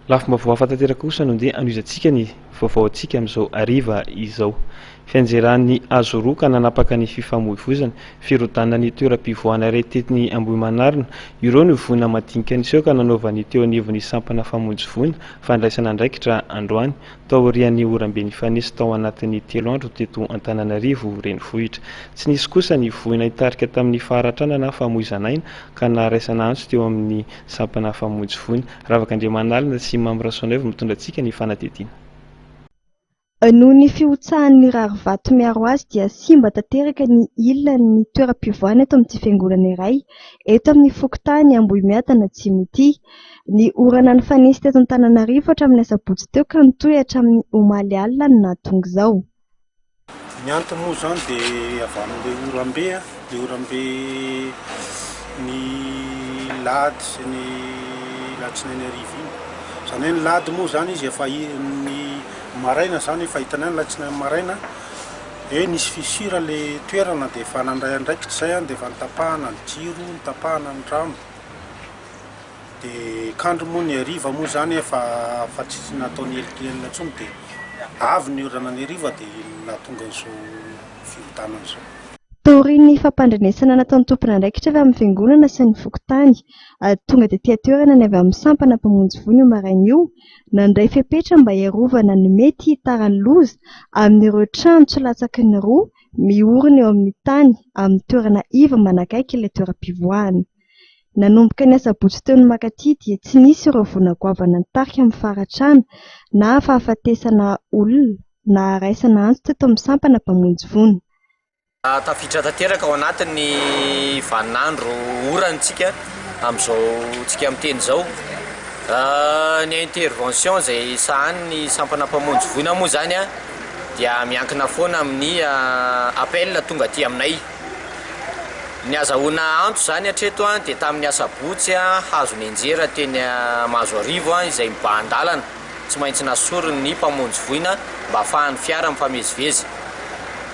Lafim-baovao ahafantateraka kosa no dia anoizantsika ny vaovao antsika amin'izao hariva izao. Fianjeran'ny azo roa ka nanapaka ny fifamoivoizana firodana ny toeram-pivoahana iray tetiny Ambohimanarina. Ireo no voina madinika ny seho ka nanaovany teo anivon'ny sampana famonjy-voina fandraisana andraikitra androany tao aorian'ny oram-be nifanesy tao anatin'ny 3 andro teto Antananarivo renivohitra. Tsy nisy kosa ny voina hitarika tamin'ny faharatranana famoizanaina ka naraisana antso teo amin'ny sampana famonjy-voina. Ravak'Andriamanalina sy Mamy Rasoanaivo mitondra antsika ny fanadidina. Noho ny fiotsahan'ny rarivato miaro azy dia simba tanteraka ny ilan'ny toeram-pivoahana eto amin'ity fiangonana iray eto amin'ny fokontany Ambohimiadana Atsimo ity. Ny orana nifanesy teto Antananarivo hatramin'ny asabotsy teo ka nitohy hatramin'ny omaly alina no nahatonga izao. Ny antony moa zany dia avy amin'ilay oram-be ny lady sy ny latsinainy arivo iny. Zany hoe ny lady moa zany izy efa ny maraina zany efa hitanay ny latsinainy maraina nisy fisira le toerana dia efa nandray andraikitra zay dia efa nitapahana ny jiro, nitapahana ny rano. Dia kandro moa ny hariva moa zany efa tsy nataony elikelina intsony dia avy ny orana ny hariva dia nahatonga an'izao firodana an'izao. Taorian'ny fampandrenesana nataon'ny tompon'andraikitra avy amin'ny fiangonana sy ny fokontany tonga dia tia toerana ny avy amin'ny sampana mpamonjy-voina io maraina io nandray fepetra mba hiarovana ny mety hitarany loza amin'ireo trano tsy latsaky ny roa miorina eo amin'ny tany amin'ny toerana iva manakaiky ilay toeram-pivoahana. Nanomboka ny asabotsy teo ny makaty dia tsy nisy ireo vonagoavana nitarika amin'ny faratrano na fahafatesana olona na raisana antso teto amin'ny sampana mpamonjy-voina. Tafiditra tanteraka ao anatin'ny vaninandro orantsika amin'izao tsika miteny izao. Ny intervention izay sahan'ny sampana mpamonjy-voina moa zany dia miankina foana amin'ny appel tonga aty aminay. Ny azahoana antso zany hatreto dia tamin'ny asabotsy hazo ny anjera teny Mazoarivo izay mibahan-dalana tsy maintsy nasorony ny mpamonjy-voina mba ahafahan'ny fiara mifamezivezy.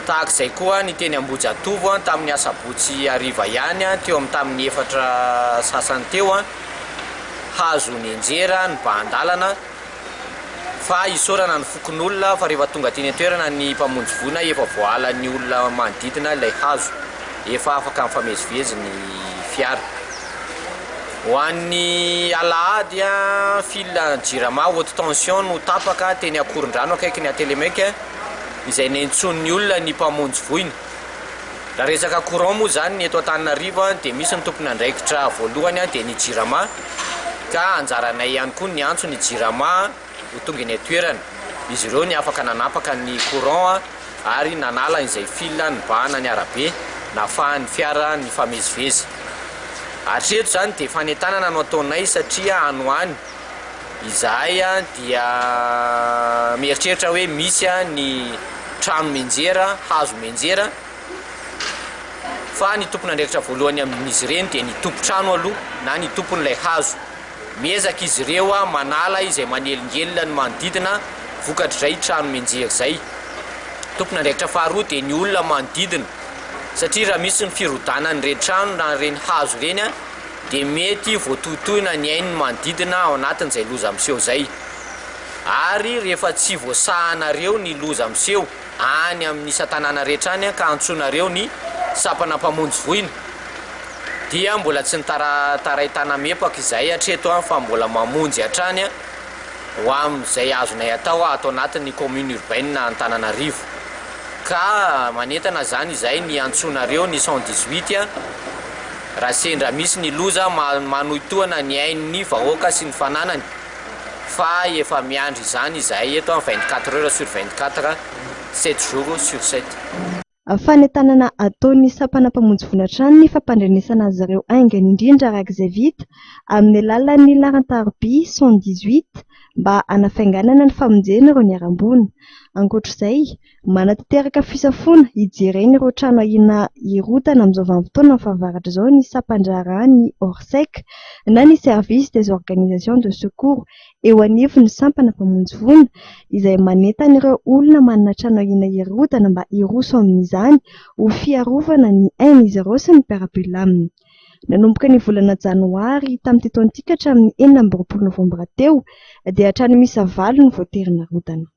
Tahaka izay koa ny teny Ambojatovo tamin'ny asabotsy hariva ihany teo amin'ny tamin'ny 4 sasany teo hazo ny anjera ny bahan-dalana fa isorana ny fokon'olona fa rehefa tonga teny an-toerana ny mpamonjy-voina efa voahalan'ny olona manodidina ilay hazo efa afaka mifamezivezy ny fiara. Ho an'ny alahady fila jirama haute tension no tapaka teny Akorondrano akaiky ny Atelemeka izay nentson'ny olona ny mpamonjy-voina. Raha resaka courant moa zany ny eto Antananarivo dia misy ny tompon'andraikitra voalohany dia ny jirama ka anjaranay ihany koa ny antso ny jirama ho tonga ny toerana. Izy ireo ny afaka nanapaka ny courant ary nanala izay fila ny bahana ny arabe na ahafahan'ny fiara ny famezivezy. Hatreto zany dia fanentanana no ataonay satria anoany izahay dia mieritreritra hoe misy ny trano menjera, hazo menjera fa ny tompon'andraikitra voalohany amin'izy ireny dia ny tompo-trano aloha na ny tompon'ilay hazo. Miezaka izy ireo manala izay manelingelina ny manodidina vokatra izay trano menjera izay. Tompon'andraikitra faharoa dia ny olona manodidina satria raha misy ny firodana n'ireny trano na ireny hazo ireny dia mety voatohitohina ny ainy manodidina ao anatin'izay loza miseho izay. Ary rehefa tsy voasahanareo ny loza miseho any amin'ny isan-tanàna rehetra any ka antsoinareo ny sampana mpamonjy-voina dia mbola tsy nitaraitana mepaka izay hatreto fa mbola mamonjy hatrany ho amin'izay azonay atao anatin'ny commune urbaine Antananarivo. Ka manentana zany izay ny antsonareo ny 118 raha sendra misy ny loza manohitohana ny ain'ny vahoaka sy ny fananany fa efa miandry izany izahay eto 24 heures sur 24 7 jours sur 7. Fanentanana ataon'ny sampana mpamonjy-voina trano ny fampandrenesana azy ireo aingany indrindra arak'izay vita amin'ny alalan'ny laran-tarobia 118 mba hanafainganana ny famonjena ireo niarambony. Ankoatr'izay manatanteraka fisafona hijereny ireo trano ahina hirotana amin'izao vanim-potoana ny fahavaratra izao ny sampandraraha ny Orsec na ny service des organisations de secours eo anivon'ny sampana mpamonjy-voina izay manentana ireo olona manana trano ahina hirotana mba hiroso amin'izany ho fiarovana ny ain'izy ireo sy ny mpiara-belona aminy. Nanomboka ny volana janoary tamin'ity taona ity ka hatramin'ny 24 novambra teo dia hatrany misy 9 ny voaterina rodana.